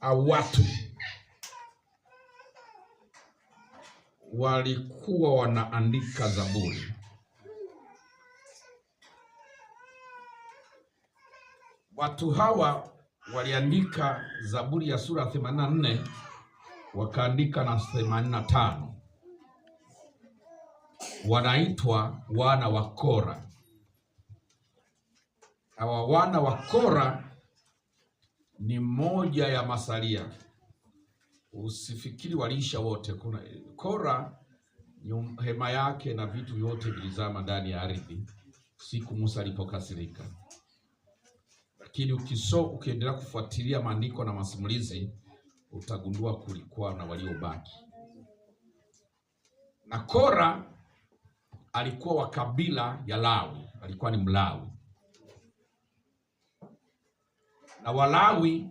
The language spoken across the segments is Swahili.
au watu walikuwa wanaandika Zaburi. Watu hawa waliandika Zaburi ya sura 84, wakaandika na 85. Wanaitwa wana wa Kora. Hawa wana wa Kora ni moja ya masalia. Usifikiri waliisha wote. Kuna Kora, hema yake na vitu vyote vilizama ndani ya ardhi siku Musa alipokasirika. Lakini ukiendelea kufuatilia maandiko na masimulizi, utagundua kulikuwa na waliobaki. Na Kora alikuwa wa kabila ya Lawi, alikuwa ni Mlawi. Na Walawi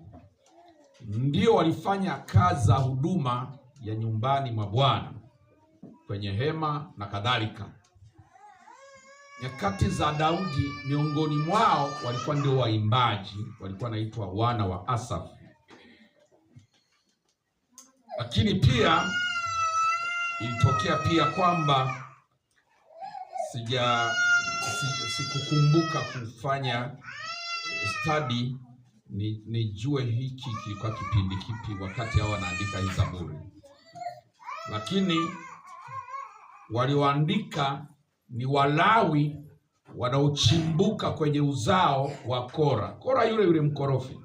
ndio walifanya kazi za huduma ya nyumbani mwa Bwana, kwenye hema na kadhalika. Nyakati za Daudi, miongoni mwao walikuwa ndio waimbaji, walikuwa naitwa wana wa Asaf. Lakini pia ilitokea pia kwamba sikukumbuka kufanya study nijue hiki kilikuwa kipindi kipi wakati hao wanaandika hii Zaburi. Lakini walioandika ni Walawi wanaochimbuka kwenye uzao wa Kora. Kora yule mkorofi,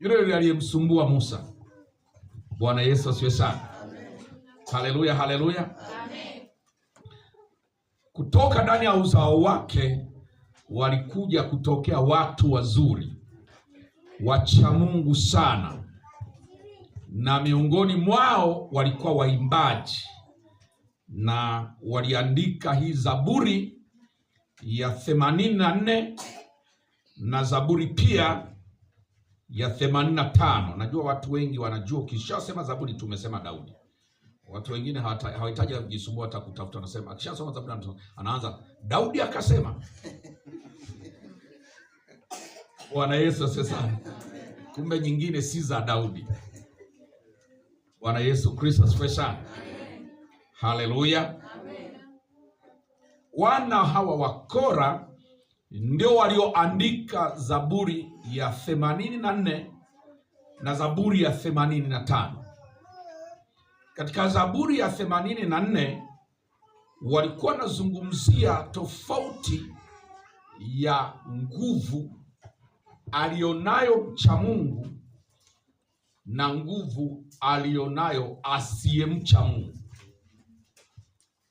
yule aliyemsumbua Musa. Bwana Yesu asifiwe sana. Haleluya, haleluya. Amen. Kutoka ndani ya uzao wake walikuja kutokea watu wazuri, wacha Mungu sana, na miongoni mwao walikuwa waimbaji, na waliandika hii Zaburi ya 84 na Zaburi pia ya 85. Najua watu wengi wanajua ukishasema Zaburi tumesema Daudi. Watu wengine hawahitaji kujisumbua hata kutafuta, wanasema akishasoma Zaburi anaanza Daudi akasema. Bwana Yesu asifiwe. Kumbe nyingine si za Daudi. Bwana Yesu Kristo asifiwe. Haleluya. Wana hawa wa Kora ndio walioandika Zaburi ya 84 na Zaburi ya 85. Katika Zaburi ya 84 walikuwa nazungumzia tofauti ya nguvu alionayo mcha Mungu na nguvu alionayo asiyemcha Mungu.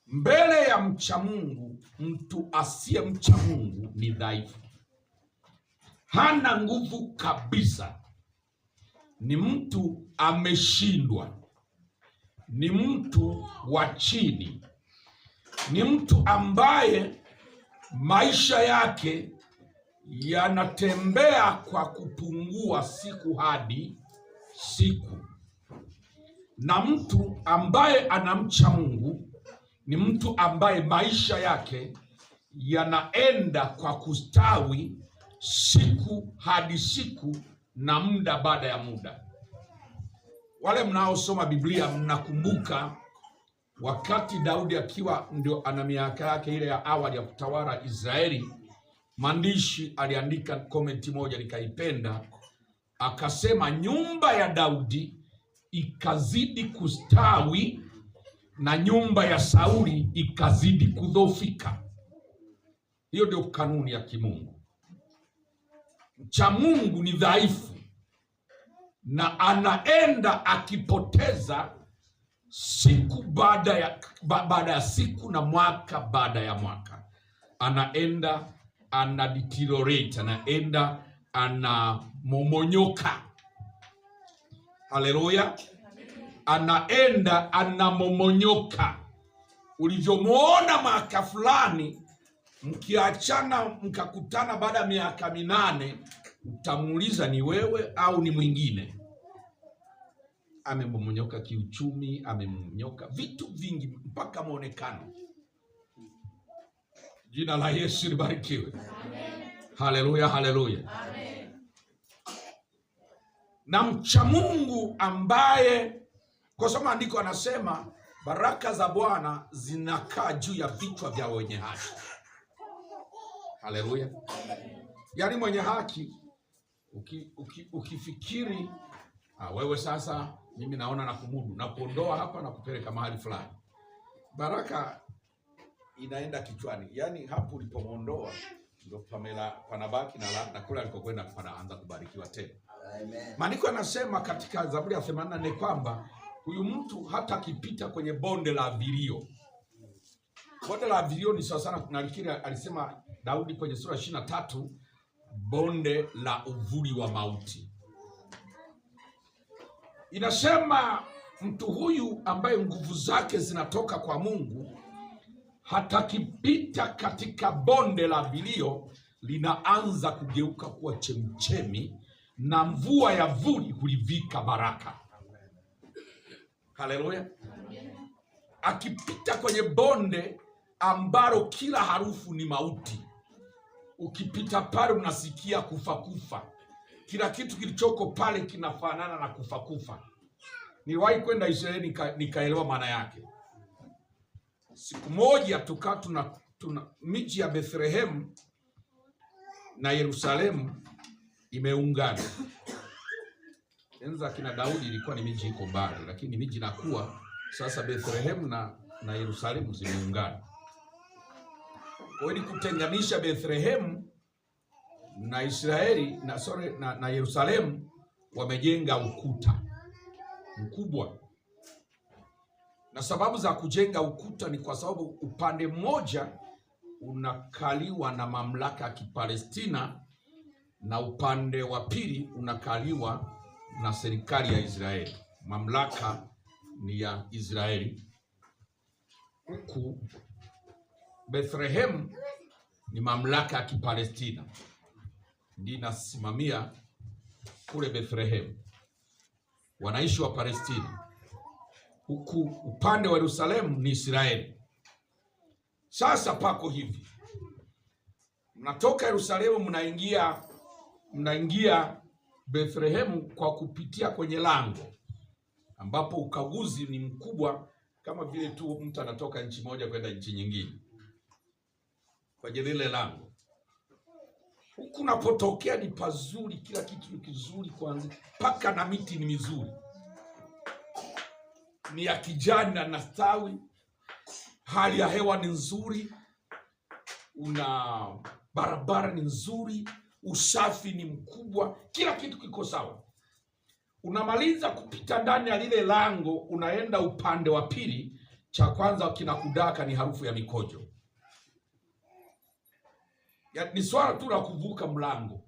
Mbele ya mcha Mungu, mtu asiyemcha Mungu ni dhaifu, hana nguvu kabisa, ni mtu ameshindwa, ni mtu wa chini, ni mtu ambaye maisha yake yanatembea kwa kupungua siku hadi siku. Na mtu ambaye anamcha Mungu ni mtu ambaye maisha yake yanaenda kwa kustawi siku hadi siku na muda baada ya muda. Wale mnaosoma Biblia mnakumbuka wakati Daudi akiwa ndio ana miaka yake ile ya awali ya kutawala Israeli, mwandishi aliandika komenti moja nikaipenda, akasema nyumba ya Daudi ikazidi kustawi na nyumba ya Sauli ikazidi kudhoofika. Hiyo ndio kanuni ya kimungu. Mcha Mungu ni dhaifu na anaenda akipoteza siku baada ya siku na mwaka baada ya mwaka. Anaenda ana deteriorate, anaenda anamomonyoka. Haleluya. Anaenda anamomonyoka. Ulivyomuona mwaka fulani, mkiachana mkakutana baada ya miaka 8, utamuuliza ni wewe au ni mwingine. Amemomonyoka kiuchumi, amemomonyoka vitu vingi mpaka muonekano. Jina la Yesu libarikiwe. Amen. Haleluya, haleluya. Amen. na mcha Mungu ambaye, kwa sababu maandiko anasema baraka za Bwana zinakaa juu ya vichwa vya wenye haki. Haleluya. Yaani mwenye haki ukifikiri wewe sasa mimi naona na kumudu na kuondoa hapa na kupeleka mahali fulani, baraka inaenda kichwani. Yaani hapo ulipomuondoa ndio panabaki na kule alikokwenda panaanza kubarikiwa tena. Amen. Maandiko yanasema katika Zaburi ya 84 kwamba huyu mtu hata akipita kwenye bonde la vilio. Bonde la vilio ni sawa sana, nafikiri alisema Daudi kwenye sura 23, bonde la uvuli wa mauti. Inasema mtu huyu ambaye nguvu zake zinatoka kwa Mungu, hata kipita katika bonde la vilio linaanza kugeuka kuwa chemchemi, na mvua ya vuli hulivika baraka. Haleluya. Akipita kwenye bonde ambalo kila harufu ni mauti, ukipita pale unasikia kufa. Kila kitu kilichoko pale kinafanana na kufa. Niliwahi kwenda Israeli nikaelewa maana yake. Siku moja tuna miji ya Bethlehem na Yerusalemu imeungana. Enza kina Daudi ilikuwa ni miji iko mbali, lakini miji inakuwa sasa Bethlehem na Yerusalemu zimeungana. Kwa hiyo kutenganisha Bethlehem na Israeli na Yerusalemu, wamejenga ukuta mkubwa. Na sababu za kujenga ukuta ni kwa sababu upande mmoja unakaliwa na mamlaka ya Kipalestina na upande wa pili unakaliwa na serikali ya Israeli. Mamlaka ni ya Israeli. Huku Bethlehem ni mamlaka ya Kipalestina, ndiyo inasimamia kule Bethlehem, wanaishi wa Palestina. Huku upande wa Yerusalemu ni Israeli. Sasa pako hivi, mnatoka Yerusalemu mnaingia Bethlehem kwa kupitia kwenye lango, ambapo ukaguzi ni mkubwa, kama vile tu mtu anatoka nchi moja kwenda nchi nyingine kwenye lile lango. Huku napotokea ni pazuri, kila kitu ni kizuri, kwanza paka na miti ni mizuri, ni ya kijani na nastawi, hali ya hewa ni nzuri, una barabara ni nzuri, usafi ni mkubwa, kila kitu kiko sawa. Unamaliza kupita ndani ya lile lango, unaenda upande wa pili, cha kwanza kinakudaka ni harufu ya mikojo. Ni swala tu la kuvuka mlango,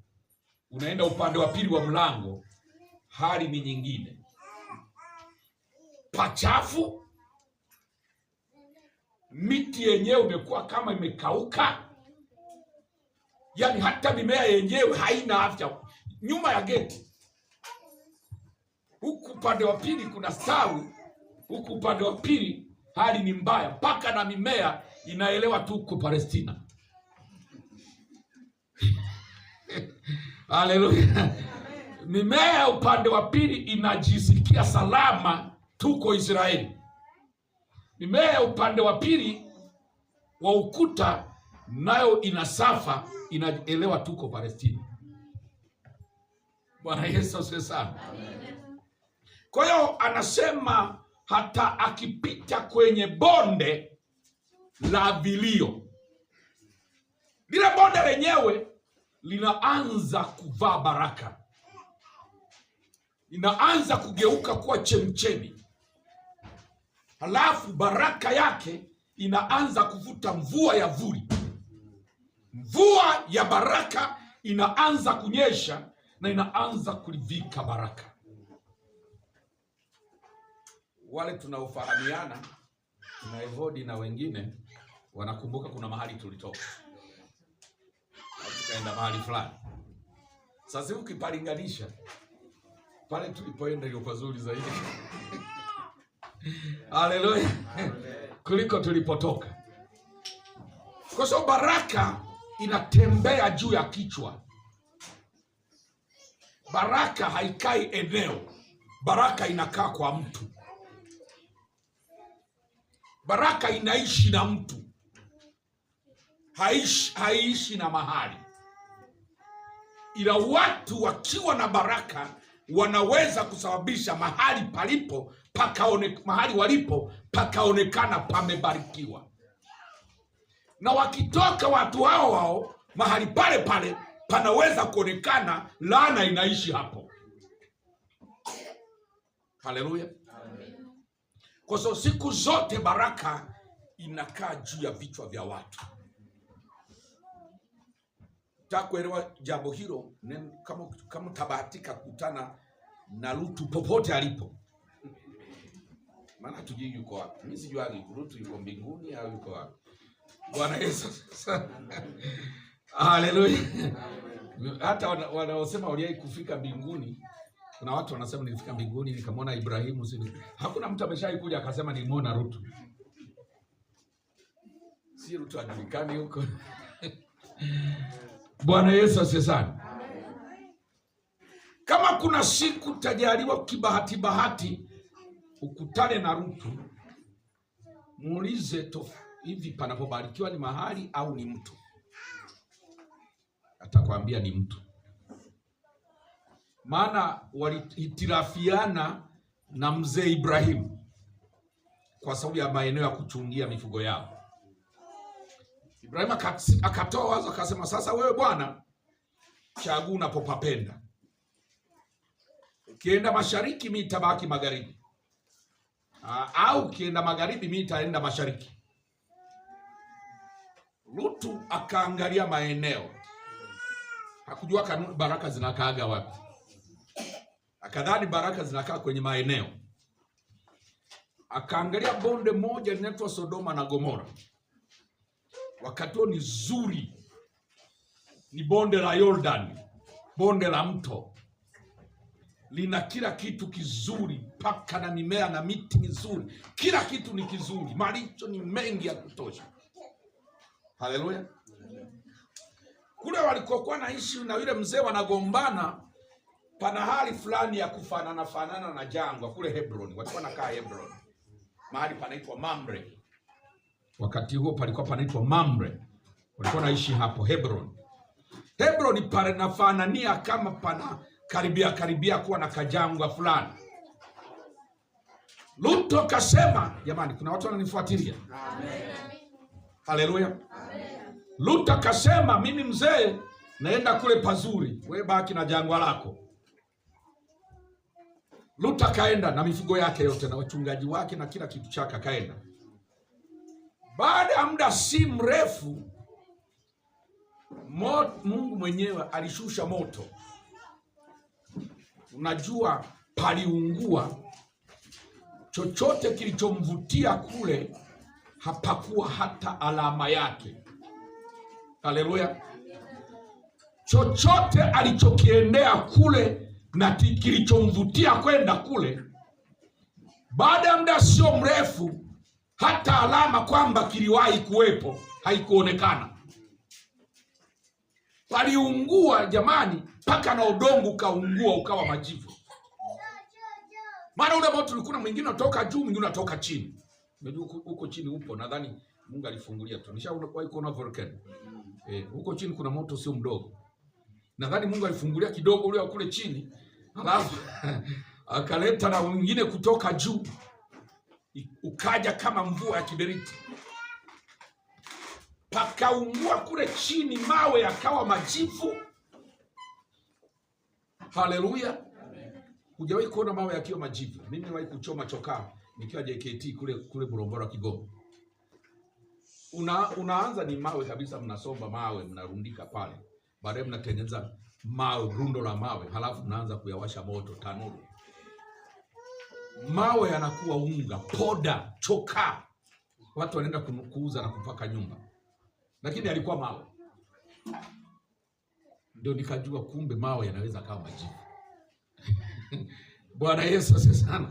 unaenda upande wa pili wa mlango, hali ni nyingine. Pachafu, miti yenyewe imekuwa kama imekauka, yaani hata mimea yenyewe haina afya. Nyuma ya geti huku upande wa pili kuna stawi, huku upande wa pili hali ni mbaya, paka na mimea inaelewa tu huko Palestina. Haleluya. Mimea ya upande wa pili inajisikia salama, tuko Israeli. Mimea ya upande wa pili wa ukuta nayo inasafa, inaelewa tuko Palestina. Bwana Yesu asifiwe sana. Kwa hiyo anasema hata akipita kwenye bonde la vilio, lile bonde lenyewe linaanza kuvaa baraka, linaanza kugeuka kuwa chemchemi. Halafu baraka yake inaanza kuvuta mvua ya vuli. Mvua ya baraka inaanza kunyesha na inaanza kulivika baraka. Wale tunaofahamiana na Evodi na wengine wanakumbuka kuna mahali tulitoka, tukaenda mahali fulani. Sasa ukipalinganisha pale tulipoenda ndio pazuri zaidi haleluya, kuliko tulipotoka, kwa sababu baraka inatembea juu ya kichwa. Baraka haikai eneo, baraka inakaa kwa mtu. Baraka inaishi na mtu, haiishi na mahali. Ila watu wakiwa na baraka wanaweza kusababisha mahali walipo pakaonekana pamebarikiwa. Na wakitoka watu hao mahali pale panaweza kuonekana laana inaishi hapo. Haleluya. Kwa sababu siku zote baraka inakaa juu ya vichwa vya watu. Takuelewa jambo hilo, kama tabahatika kukutana na Lutu popote alipo. Maana tujui yuko wapi. Mimi sijui Lutu yuko mbinguni au yuko wapi. Bwana Yesu. Haleluya. Hata wanaosema waliai kufika mbinguni, kuna watu wanasema nilifika mbinguni nikamwona Ibrahimu. Hakuna mtu ameshai kuja akasema nilimwona Lutu. Si Lutu anajulikana huko. Bwana Yesu asifiwe sana. Kama kuna siku tajaliwa bahati ukutane na Lutu, muulize hivi panapobarikiwa ni mahali au ni mtu? Atakwambia ni mtu. Maana walihitirafiana na mzee Ibrahimu kwa sababu ya maeneo ya kuchungia mifugo yao. Ibrahimu akatoa wazo akasema, sasa wewe Bwana, chagua unapopapenda. Ukienda mashariki mimi nitabaki magharibi. Au ukienda magharibi mimi nitaenda mashariki. Lutu akaangalia maeneo. Hakujua baraka zinakaaga wapi. Akadhani baraka zinakaa kwenye maeneo. Akaangalia bonde moja linaitwa Sodoma na Gomora. Wakati huo ni zuri. Ni bonde la Yordani, bonde la mto. Lina kila kitu kizuri, paka na mimea na miti mizuri. Kila kitu ni kizuri, malicho ni mengi ya kutosha. Haleluya. Kule walikokuwa naishi na yule mzee wanagombana, pana hali fulani ya kufanana na jangwa kule Hebron. Walikuwa nakaa Hebron, mahali panaitwa Mamre. Wakati huo palikuwa panaitwa Mamre. Walikuwa naishi hapo Hebron. Hebron panafanania kama pana karibia kuwa na kajangwa fulani. Lutu akasema, jamani kuna watu wananifuatilia? Amen. Haleluya. Amen. Lutu akasema, mimi mzee naenda kule pazuri, wewe baki na jangwa lako. Lutu akaenda na mifugo yake yote na wachungaji wake na kila kitu chake akaenda. Baada ya muda si mrefu, Mungu mwenyewe alishusha moto. Unajua paliungua. Chochote kilichomvutia kule hapakuwa hata alama yake. Haleluya. Chochote alichokiendea kule na kilichomvutia kwenda kule, baada ya muda sio mrefu, hata alama kwamba kiliwahi kuwepo haikuonekana. Paliungua jamani, paka na udongo ukaungua ukawa majivu. Maana ule moto ulikuwa mwingine unatoka juu, mwingine unatoka chini. Unajua huko chini upo, nadhani Mungu alifungulia tu. Nishawahi kuona volcano. Huko chini kuna moto sio mdogo. Nadhani Mungu alifungulia kidogo ule kule chini, alafu akaleta na mwingine kutoka juu. Ukaja kama mvua ya kiberiti. Pakaungua kule chini, mawe yakawa majivu. Haleluya. Hujawahi kuona mawe yakiwa majivu? Mimi niwahi kuchoma chokaa nikiwa JKT kule Bulombora Kigoma. Unaanza ni mawe kabisa, mnasomba mawe mnarundika pale. Baadaye mnatengeneza mawe, rundo la mawe, halafu mnaanza kuyawasha moto, tanuru. Mawe yanakuwa unga, poda, chokaa. Watu wanaenda kuuza na kupaka nyumba. Lakini alikuwa mawe. Ndio nikajua kumbe mawe yanaweza kama majivu. Bwana Yesu asifiwe sana.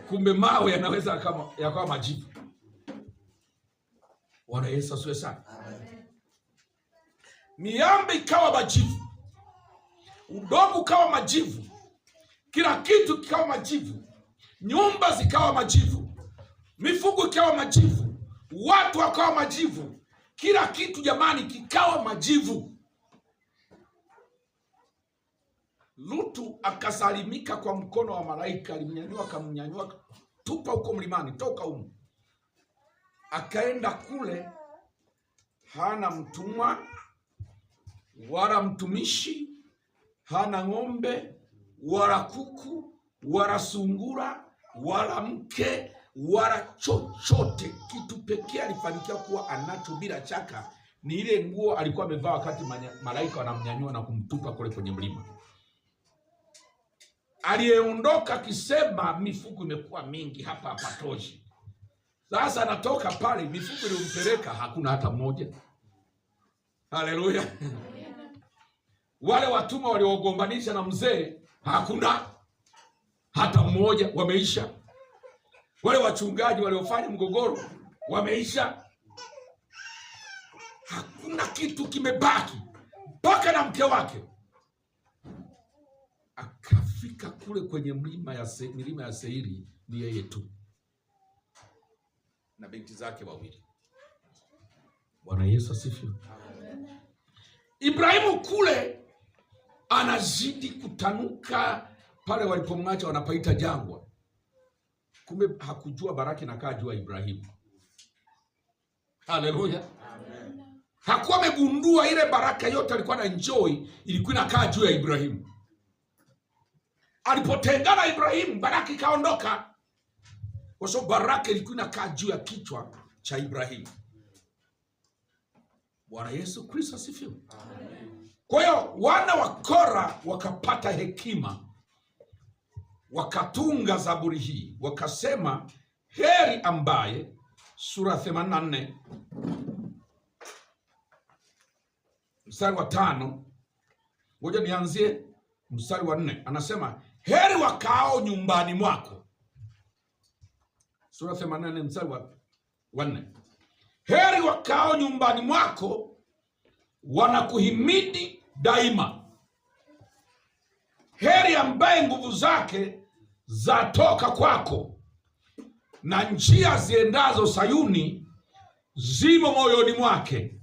Kumbe mawe yanaweza yakawa majivu. Bwana Yesu asifiwe sana. Miamba ikawa majivu. udongo ukawa majivu, kila kitu kikawa majivu, nyumba zikawa majivu, mifugo ikawa majivu, watu wakawa majivu, kila kitu jamani kikawa majivu. Lutu akasalimika kwa mkono wa malaika, alimnyanyua akamnyanyua, tupa huko mlimani, toka huko. Akaenda kule, hana mtumwa wala mtumishi, hana ng'ombe wala kuku wala sungura wala mke wala chochote. Kitu pekee alifanikiwa kuwa anacho bila chaka ni ile nguo alikuwa amevaa wakati malaika wanamnyanyua na kumtupa kule kwenye mlima. Aliyeondoka akisema mifugo imekuwa mingi hapa hapatoshi. Sasa anatoka pale, mifugo iliyompeleka hakuna hata mmoja. Haleluya. Wale watumwa waliogombanisha na mzee hakuna hata mmoja, wameisha. Wale wachungaji waliofanya mgogoro wameisha. Hakuna kitu kimebaki, mpaka na mke wake. Akafika kule kwenye milima ya Seiri, ni yeye tu na binti zake wawili. Bwana Yesu asifiwe. Ibrahimu kule anazidi kutanuka, pale walipomwacha wanapaita jangwa. Kumbe hakujua baraka inakaa juu ya Ibrahimu. Haleluya. Hakuwa amegundua ile baraka yote alikuwa na enjoy ilikuwa inakaa juu ya Ibrahimu. Alipotengana Ibrahimu, baraka ikaondoka, kwa sababu baraka ilikuwa inakaa juu ya kichwa cha Ibrahimu. Bwana Yesu Kristo asifiwe. Kwa hiyo wana wa Kora wakapata hekima, wakatunga zaburi hii, wakasema, heri ambaye, sura 84 mstari wa 5, ngoja nianzie mstari wa 4. Anasema, heri wakao nyumbani mwako. Sura 84 mstari wa 4. Heri wakao nyumbani mwako, wanakuhimidi daima. Heri ambaye nguvu zake zatoka kwako, na njia ziendazo Sayuni zimo moyoni mwake.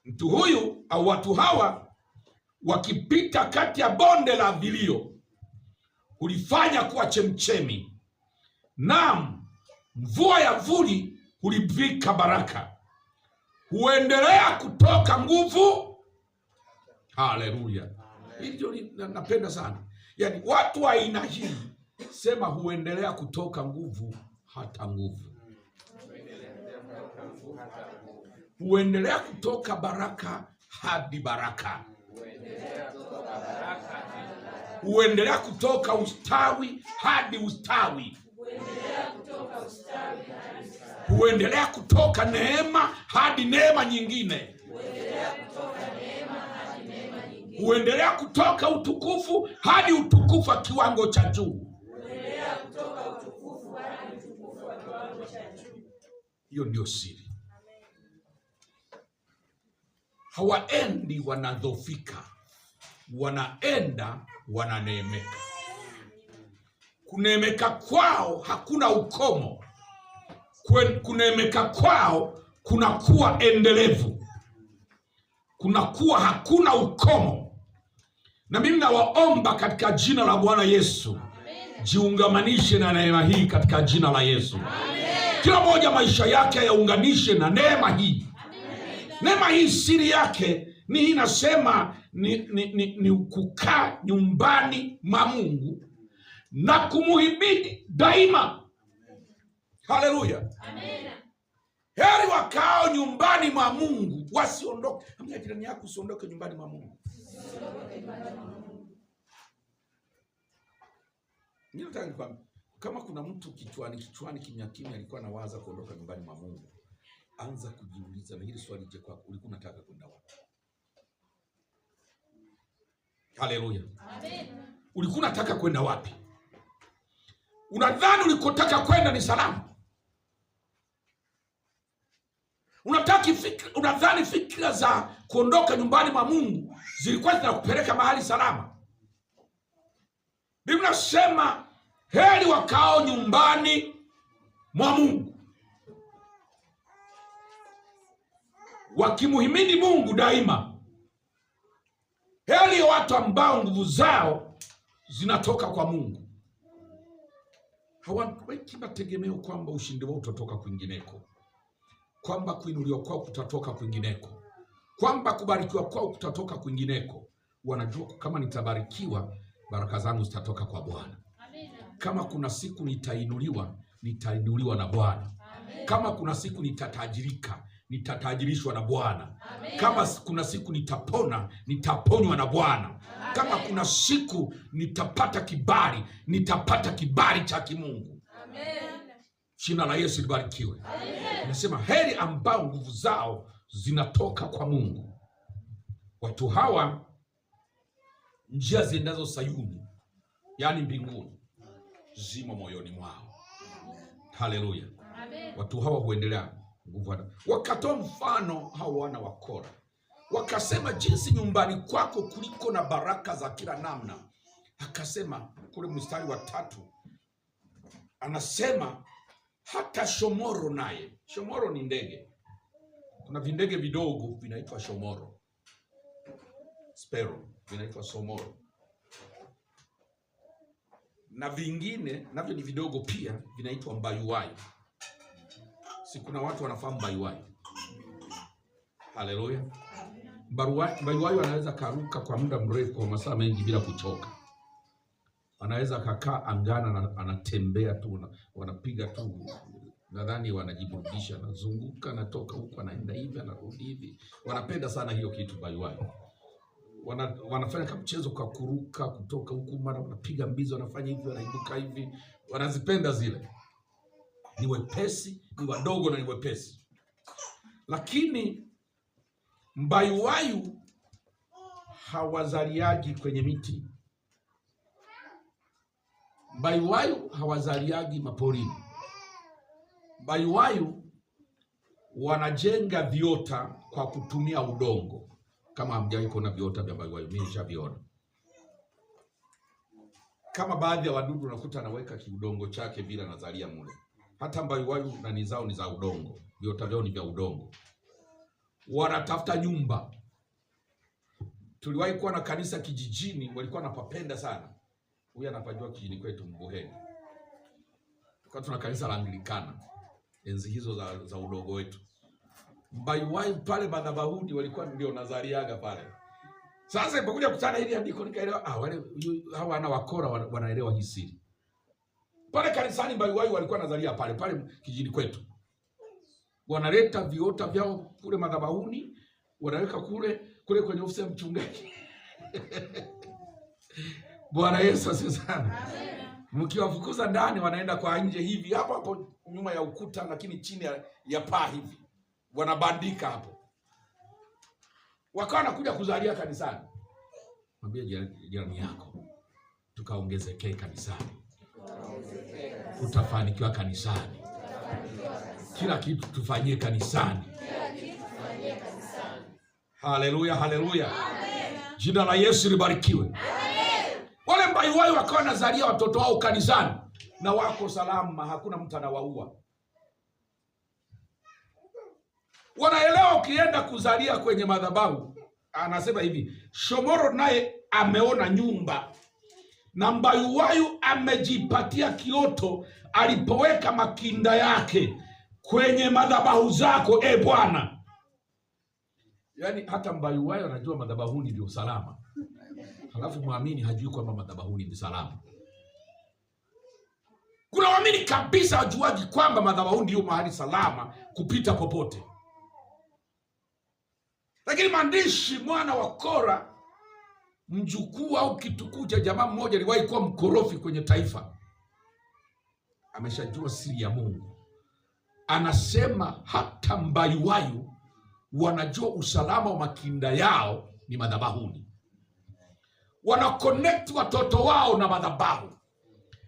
Mtu huyu au watu hawa wakipita kati ya bonde la vilio, hulifanya kuwa chemchemi. Naam, mvua ya vuli hulivika baraka. Huendelea kutoka nguvu. Haleluya. Hilo napenda sana. Yaani watu wa aina hii, sema huendelea kutoka nguvu hata nguvu. Huendelea kutoka baraka hadi baraka. Huendelea kutoka ustawi hadi ustawi. Huendelea kutoka neema hadi neema nyingine. Huendelea kutoka utukufu hadi utukufu wa kiwango cha juu. Hiyo ndio siri. Hawaendi wanadhofika, wanaenda wananeemeka. Kuneemeka kwao hakuna ukomo. Kuneemeka kwao kunakuwa endelevu, kunakuwa hakuna ukomo. Na mimi nawaomba katika jina la Bwana Yesu, jiungamanishe na neema hii katika jina la Yesu. Kila mmoja maisha yake yaunganishe na neema hii. Neema hii siri yake ni inasema ni kukaa nyumbani mwa Mungu na kumuhimidi daima. Haleluya. Amen. Heri wakao nyumbani mwa Mungu, wasiondoke. Ambia jirani yako, usiondoke nyumbani mwa Mungu. Kama kuna mtu kichwani kimya alikuwa anawaza kuondoka nyumbani mwa Mungu, anza kujiuliza, na hili swali je, kwako ulikuwa unataka kwenda wapi? Haleluya. Amen. Ulikuwa unataka kwenda wapi? Unadhani ulikotaka kwenda ni salama? Unadhani fikra za kuondoka nyumbani mwa Mungu zilikuwa zinakupeleka mahali salama? Biblia inasema heri wakao nyumbani mwa Mungu wakimuhimidi Mungu daima. Heri watu ambao nguvu zao zinatoka kwa Mungu. Hawaweki mategemeo kwamba ushindi wao utatoka kwingineko, kwamba kuinuliwa kwao kutatoka kwingineko, kwamba kubarikiwa kwao kutatoka kwingineko. Wanajua kama nitabarikiwa, baraka zangu zitatoka kwa Bwana. Kama kuna siku nitainuliwa na Bwana. Kama kuna siku nitatajirika, nitatajirishwa na Bwana. Kama kuna siku nitaponywa na Bwana. Kama kuna siku nitapata kibali cha kimungu. Jina la Yesu libarikiwe. Nasema heri ambao nguvu zao zinatoka kwa Mungu. Watu hawa njia ziendazo Sayuni, yani mbinguni, zimo moyoni mwao. Haleluya. Watu hawa huendelea nguvu. Wakatoa mfano hao wana wa Kora, wakasema jinsi nyumbani kwako kuliko na baraka za kila namna. Akasema kule mstari wa 3, anasema hata shomoro naye. Shomoro ni ndege. Kuna vindege vidogo vinaitwa shomoro, sparrow vinaitwa shomoro, na vingine navyo ni vidogo pia vinaitwa mbayuwayo. Si kuna watu wanafahamu mbayuwayo? Haleluya. Mbayuwayo anaweza karuka kwa muda mrefu, kwa masaa mengi bila kuchoka. Anaweza kakaa angana, anatembea tu, wanapiga tu, nadhani wanajiburudisha, anazunguka, anatoka huko, anaenda hivi, anarudi hivi. Wanapenda sana hiyo kitu mbayuwayo. Wanafanya kama mchezo kwa kuruka kutoka huku, mara wanapiga mbizo, wanafanya hivi, wanaibuka hivi. Wanazipenda zile. Ni wepesi, ni wadogo na ni wepesi. Lakini mbayuwayu hawazaliagi kwenye miti. Mbayuwayu hawazaliagi maporini. Mbayuwayu wanajenga viota kwa kutumia udongo. Kama hamjawahi kuona viota vya mbayuwayu, mimi nishaviona. Kama baadhi ya wadudu unakuta anaweka kiudongo chake bila anazalia mule. Hata mbayuwayu nani zao ni za udongo. Viota vyao ni vya udongo. Wanatafuta nyumba. Tuliwahi kuwa na kanisa kijijini, walikuwa wanapapenda sana. Huyu anapajua kijini kwetu Mbuheni. Kwa tuna kanisa la Anglikana. Enzi hizo za udogo wetu. Mbayuwayu pale madhabahuni walikuwa ndio nazaliaga pale. Sasa ilipokuja kutana hili andiko nikaelewa, wale hawa wana wa Kora wanaelewa hii siri. Pale kanisani mbayuwayu walikuwa nazalia pale kijini kwetu. Wanaleta viota vyao kule madhabahuni, wanaweka kule kwenye ofisi ya mchungaji. Bwana Yesu asifiwe sana. Mkiwafukuza ndani wanaenda kwa nje hivi, hapo nyuma ya ukuta, lakini chini ya paa hivi. Wanabandika hapo. Wakawa wanakuja kuzalia kanisani. Mwambie jirani yako, tukaongezekee kanisani. Utafanikiwa kanisani. Kila kitu tufanyie kanisani. Haleluya, haleluya. Jina la Yesu libarikiwe. Wale mbayuwayu wakawa nazalia watoto wao kanisani na wako salama, hakuna mtu anawaua. Wanaelewa ukienda kuzalia kwenye madhabahu, anasema hivi, shomoro naye ameona nyumba na mbayuwayu amejipatia kioto alipoweka makinda yake kwenye madhabahu zako, Bwana. Yaani hata mbayuwayu anajua madhabahuni ndio salama. Halafu muamini hajui kwamba madhabahuni ni salama. Kuna waamini kabisa wajuaji kwamba madhabahuni ndio mahali salama kupita popote. Lakini maandishi mwana wa Kora, mjukuu au kitukuu cha jamaa mmoja aliwahi kuwa mkorofi kwenye taifa. Ameshajua siri ya Mungu. Anasema hata mbayuwayu wanajua usalama wa makinda yao ni madhabahuni. Wanaconnect watoto wao na madhabahu.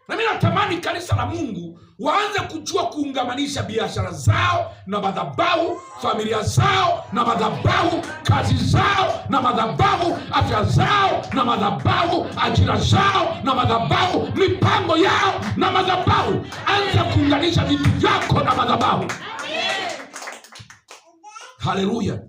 Na mimi natamani kanisa la Mungu waanze kujua kuungamanisha biashara zao na madhabahu, familia zao na madhabahu, kazi zao na madhabahu, afya zao na madhabahu, ajira zao na madhabahu, mipango yao na madhabahu. Anza kuunganisha vitu vyako na madhabahu. Haleluya.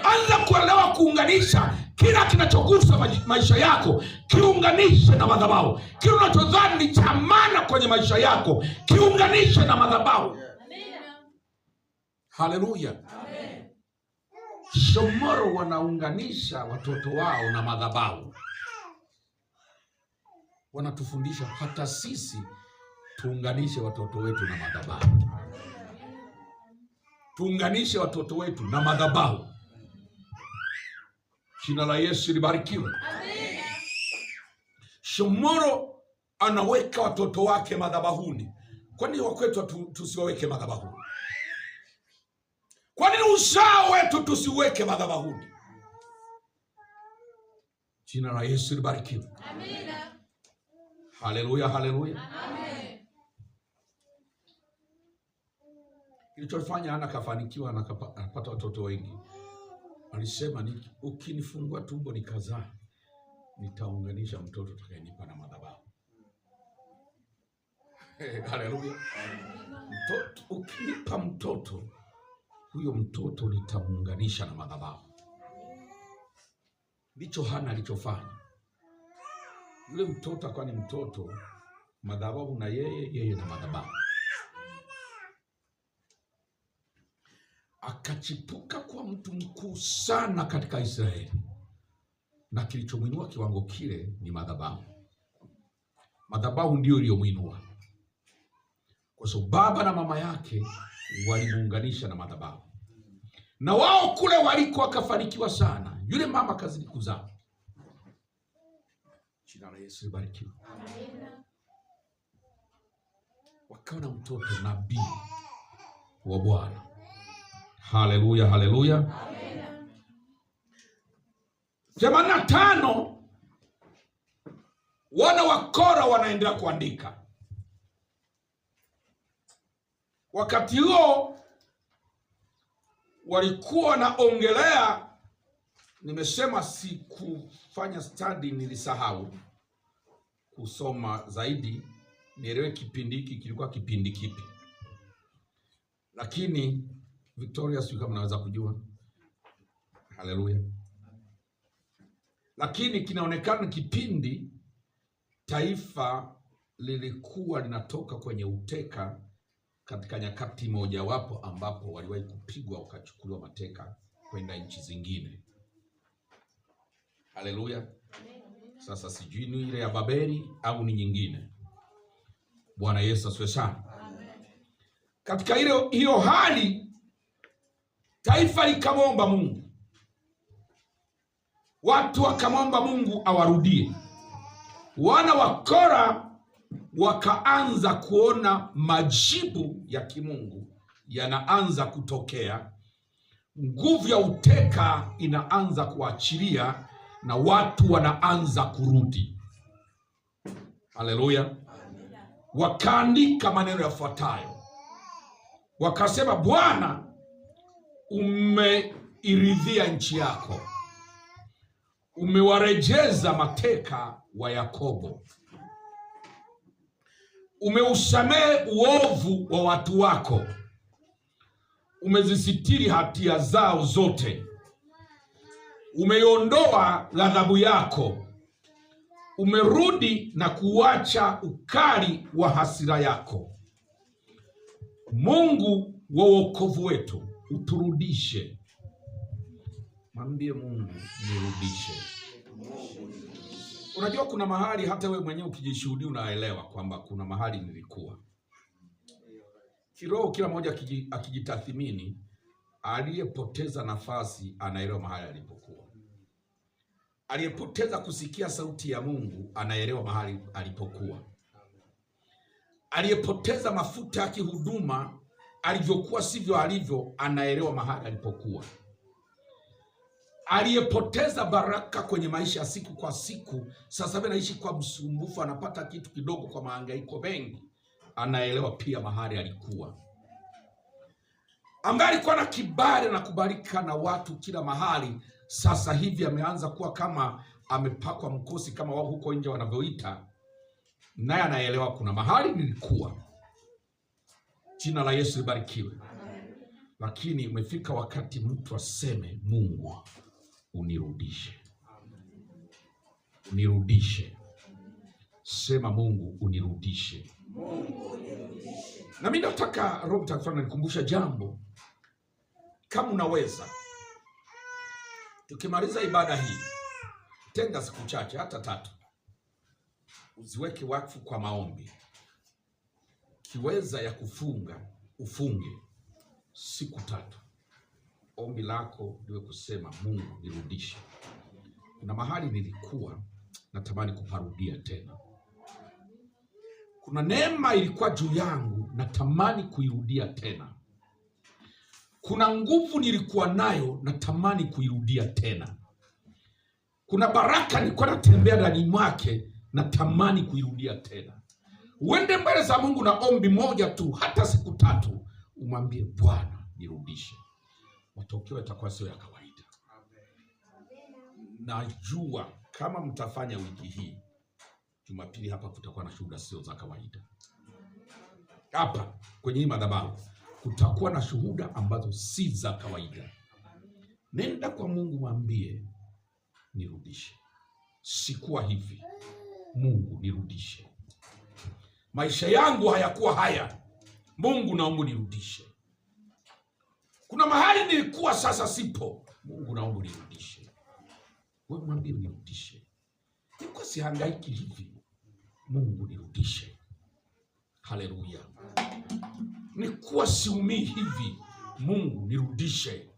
Anza kuelewa kuunganisha kila kinachogusa maisha yako, kiunganishe na madhabahu. Kila unachodhani ni cha maana kwenye maisha yako, kiunganishe na madhabahu. Haleluya. Shomoro wanaunganisha watoto wao na madhabahu. Wanatufundisha hata sisi tuunganishe watoto wetu na madhabahu. Tuunganishe watoto wetu na madhabahu. Jina la Yesu libarikiwe. Amen. Shomoro anaweka watoto wake madhabahuni. Kwa nini wakwetu tusiwaweke madhabahuni? Kwa nini uzao wetu tusiweke madhabahuni? Jina la Yesu libarikiwe. Amen. Haleluya, haleluya. Amen. Kilichofanya Hana kafanikiwa na akapata watoto wengi, alisema ukinifungua tumbo nikazaa, nitaunganisha mtoto utakayenipa na madhabahu. Haleluya. Mtoto, ukinipa mtoto, huyo mtoto nitamuunganisha na madhabahu. Ndicho Hana alichofanya. Yule mtoto akawa ni mtoto, madhabahu na yeye na madhabahu. Akachipuka kwa mtu mkuu sana katika Israeli, na kilichomwinua kiwango kile ni madhabahu. Madhabahu ndio iliyomwinua, kwa sababu baba na mama yake walimuunganisha na madhabahu, na wao kule waliko wakafanikiwa sana. Yule mama kazidi kuzaa. Jina la Yesu libarikiwe. Wakawa na mtoto nabii wa Bwana. Haleluya, haleluya. Amen. 85 wana wa Kora wanaendelea kuandika. Wakati huo walikuwa wanaongelea, nimesema sikufanya study, nilisahau kusoma zaidi nielewe kipindi hiki kilikuwa kipindi kipi. Lakini Victoria, sio kama naweza kujua. Haleluya. Lakini kinaonekana kipindi taifa lilikuwa linatoka kwenye uteka katika nyakati mojawapo ambapo waliwahi kupigwa wakachukuliwa mateka kwenda nchi zingine. Haleluya. Sasa sijui ni ile ya Babeli au ni nyingine. Bwana Yesu asifiwe sana. Katika hiyo hali taifa likamwomba Mungu. Watu wakamwomba Mungu awarudie. Wana wa Kora wakaanza kuona majibu ya kimungu yanaanza kutokea. Nguvu ya uteka inaanza kuachilia na watu wanaanza kurudi. Haleluya. Wakaandika maneno yafuatayo. Wakasema, Bwana, umeiridhia nchi yako, umewarejeza mateka wa Yakobo, umeusamehe uovu wa watu wako, umezisitiri hatia zao zote, umeiondoa ghadhabu yako, umerudi na kuacha ukali wa hasira yako. Mungu wa wokovu wetu, uturudishe. Mwambie Mungu, nirudishe. Unajua kuna mahali hata wewe mwenyewe ukijishuhudia unaelewa kwamba kuna mahali nilikuwa. Kiroho kila mmoja akijitathmini, aliyepoteza nafasi anaelewa mahali alipokuwa. Aliyepoteza kusikia sauti ya Mungu anaelewa mahali alipokuwa. Aliyepoteza mafuta ya kihuduma, alivyokuwa sivyo alivyo, anaelewa mahali alipokuwa. Aliyepoteza baraka kwenye maisha ya siku kwa siku, sasa hivi anaishi kwa msumbufu, anapata kitu kidogo kwa mahangaiko mengi. Anaelewa pia mahali alikuwa, ambaye alikuwa na kibali na kubalika na watu kila mahali. Sasa hivi ameanza kuwa kama amepakwa mkosi, kama wao huko nje wanavyoita, naye anaelewa kuna mahali nilikuwa. Jina la Yesu libarikiwe. Lakini umefika wakati mtu aseme, Mungu unirudishe. Unirudishe. Sema, Mungu unirudishe. Na mimi nataka Roho Mtakatifu anikumbusha jambo. Kama unaweza, tukimaliza ibada hii, tenga siku chache, hata 3, uziweke wakfu kwa maombi. Kiweza ya kufunga, ufunge siku 3. Ombi lako liwe kusema, Mungu nirudishe. Kuna mahali nilikuwa natamani kuparudia tena. Kuna neema ilikuwa juu yangu natamani kuirudia tena. Kuna nguvu nilikuwa nayo natamani kuirudia tena. Kuna baraka nilikuwa natembea ndani mwake natamani kuirudia tena. Uende mbele za Mungu na ombi moja tu, hata siku 3, umwambie Bwana nirudishe. Matokeo yatakuwa sio ya kawaida. Najua kama mtafanya wiki hii, Jumapili hapa kutakuwa na shuhuda sio za kawaida. Hapa kwenye hii madhabahu kutakuwa na shuhuda ambazo si za kawaida. Nenda kwa Mungu, mwambie nirudishe. Sikuwa hivi, Mungu nirudishe. Maisha yangu hayakuwa haya, Mungu naomba nirudishe. Kuna mahali nilikuwa sasa sipo, Mungu naomba nirudishe. Wewe mwambie nirudishe. Nilikuwa sihangaiki hivi, Mungu nirudishe. Haleluya. Nilikuwa siumii hivi, Mungu nirudishe.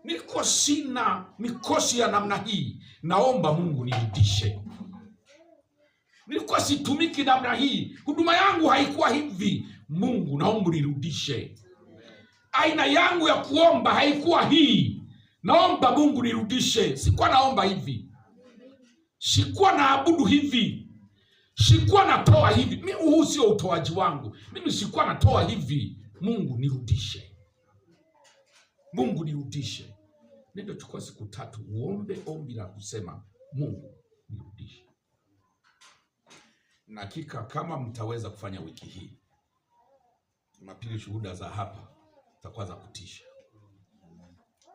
Nilikuwa sina mikosi ya namna hii, naomba Mungu nirudishe. Nilikuwa situmiki namna hii, huduma yangu haikuwa hivi, Mungu naomba nirudishe. Aina yangu ya kuomba haikuwa hii, naomba Mungu nirudishe. Sikuwa naomba hivi, sikuwa naabudu hivi, sikuwa natoa hivi. Mimi huu sio utoaji wangu, mimi sikuwa natoa hivi. Mungu nirudishe, Mungu nirudishe. Nenda chukua siku 3 uombe ombi la kusema Mungu nirudishe. Na hakika kama mtaweza kufanya wiki hii, Jumapili shuhuda za hapa zitakuwa za kutisha.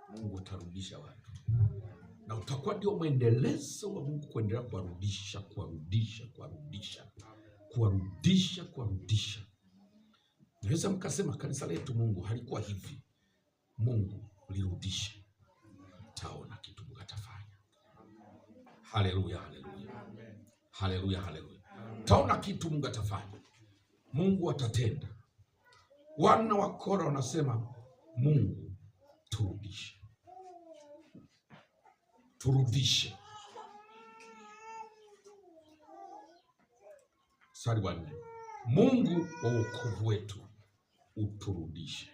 Mungu atarudisha watu, na utakuwa ndio mwendelezo wa Mungu kuendelea kuwarudisha, kuwarudisha, kuwarudisha, kuwarudisha, kuwarudisha. Naweza mkasema kanisa letu Mungu halikuwa hivi. Mungu lirudishe, taona kitu Mungu atafanya. Haleluya, haleluya, haleluya, haleluya. Taona kitu Mungu atafanya, Mungu atatenda. Wana wa Kora wanasema Mungu turudishe, turudishe. Sari wa 4, Mungu wa wokovu wetu uturudishe,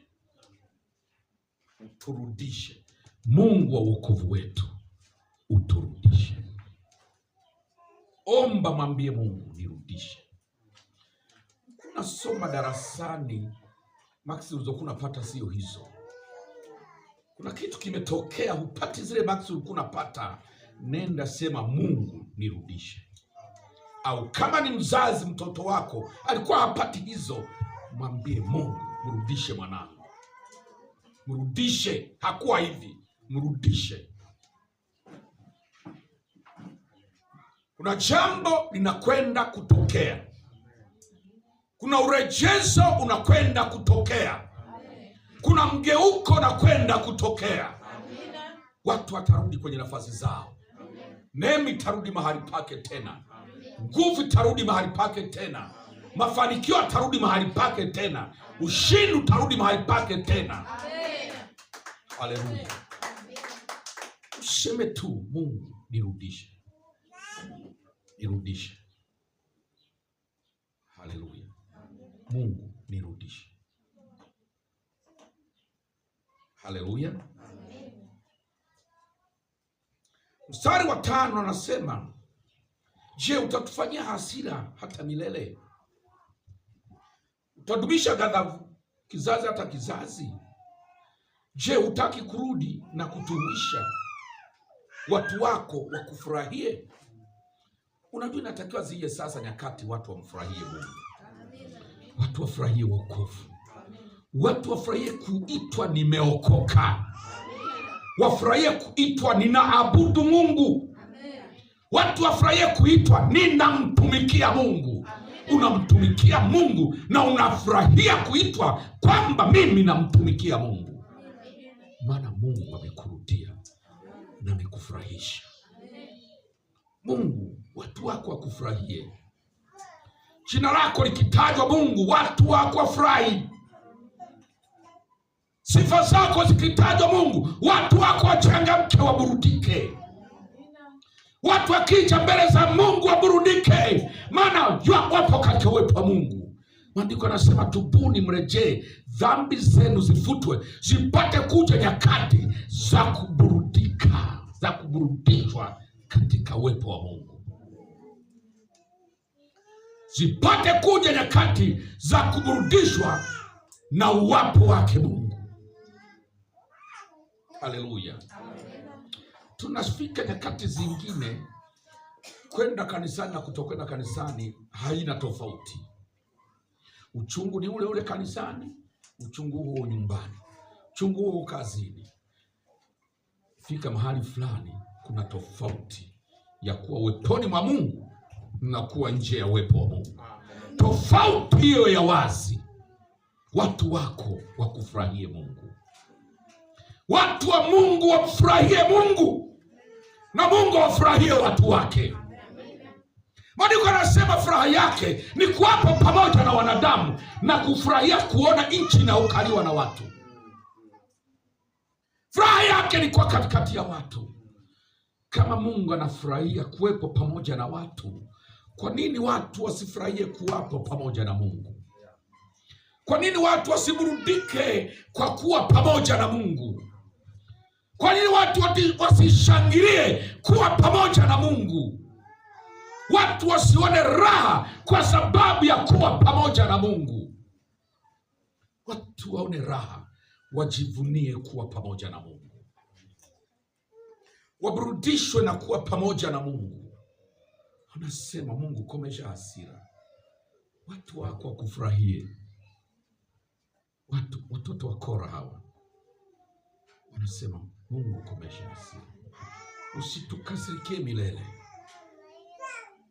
uturudishe. Mungu wa wokovu wetu uturudishe. Omba, mwambie Mungu nirudishe. Kuna soma darasani, maksi ulizokuwa unapata sio hizo. Kuna kitu kimetokea, hupati zile maksi ulikuwa unapata. Nenda sema Mungu nirudishe. Au kama ni mzazi, mtoto wako alikuwa hapati hizo, mwambie Mungu mrudishe mwanangu, mrudishe. Hakuwa hivi, mrudishe. Kuna jambo linakwenda kutokea, kuna urejezo unakwenda kutokea, kuna mgeuko unakwenda kutokea. Watu watarudi kwenye nafasi zao, neema itarudi mahali pake tena, nguvu itarudi mahali pake tena, mafanikio yatarudi mahali pake tena, ushindi utarudi mahali pake tena. Haleluya. Useme tu Mungu nirudishe, nirudishe. Haleluya. Mungu nirudishe. Haleluya. Mstari wa 5 anasema, je, utatufanyia hasira hata milele? Utadumisha ghadhabu kizazi hata kizazi? Je, hutaki kurudi na kutumisha watu wako wakufurahie? Unajua inatakiwa zije sasa nyakati watu wamfurahie Mungu. Watu wafurahie wokovu. Watu wafurahie kuitwa nimeokoka. Wafurahie kuitwa ninaabudu Mungu. Watu wafurahie kuitwa ninamtumikia Mungu. Unamtumikia Mungu na unafurahia kuitwa kwamba mimi namtumikia Mungu. Maana Mungu amekurudia na amekufurahisha. Mungu, watu wako wakufurahie. Jina lako likitajwa Mungu, watu wako wafurahi. Sifa zako zikitajwa Mungu, watu wako wachangamke, waburudike. Watu wakija mbele za Mungu waburudike, maana wapo katika uwepo wa Mungu. Maandiko yanasema tubuni, mrejee, dhambi zenu zifutwe, zipate kuja nyakati za kuburudika, za kuburudishwa katika uwepo wa Mungu. Zipate kuja nyakati za kuburudishwa na uwapo wake Mungu. Haleluya. Tunafika nyakati zingine kwenda kanisani na kutokwenda kanisani haina tofauti. Uchungu ni ule ule kanisani, uchungu huo nyumbani, uchungu huo kazini. Fika mahali fulani kuna tofauti ya kuwa uweponi mwa Mungu na kuwa nje ya uwepo wa Mungu. Tofauti hiyo ya wazi. Watu wako wakufurahie Mungu. Watu wa Mungu wafurahie Mungu na Mungu wafurahie watu wake. Maandiko yanasema furaha yake ni kuwapo pamoja na wanadamu na kufurahia kuona nchi inayokaliwa na watu. Furaha yake ni kwa katikati ya watu. Kama Mungu anafurahia kuwepo pamoja na watu, kwa nini watu wasifurahie kuwapo pamoja na Mungu? Kwa nini watu wasiburudike kwa kuwa pamoja na Mungu? Kwa nini watu wasishangilie kuwa pamoja na Mungu? Watu wasione raha kwa sababu ya kuwa pamoja na Mungu. Watu waone raha, wajivunie kuwa pamoja na Mungu. Waburudishwe na kuwa pamoja na Mungu. Anasema Mungu, komesha hasira. Watu wako wakufurahie. Watoto wa Kora hawa wanasema Mungu, komesha hasira. Usitukasirikie milele.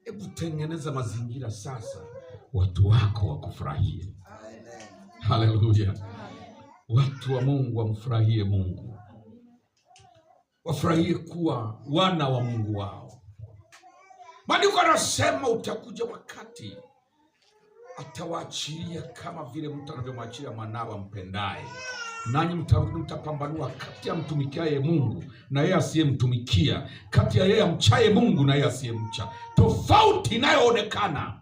Hebu tengeneza mazingira sasa watu wako wakufurahie. Haleluya. Watu wa Mungu wamfurahie Mungu. Wafurahie kuwa wana wa Mungu wao. Maandiko yanasema utakuja wakati atawaachilia kama vile mtu anavyomwachilia mwanawe ampendaye. Nanyi mtapambanua kati ya mtumikiaye Mungu na yeye asiyemtumikia, kati ya yeye amchaye Mungu na yeye asiyemcha. Tofauti inayoonekana,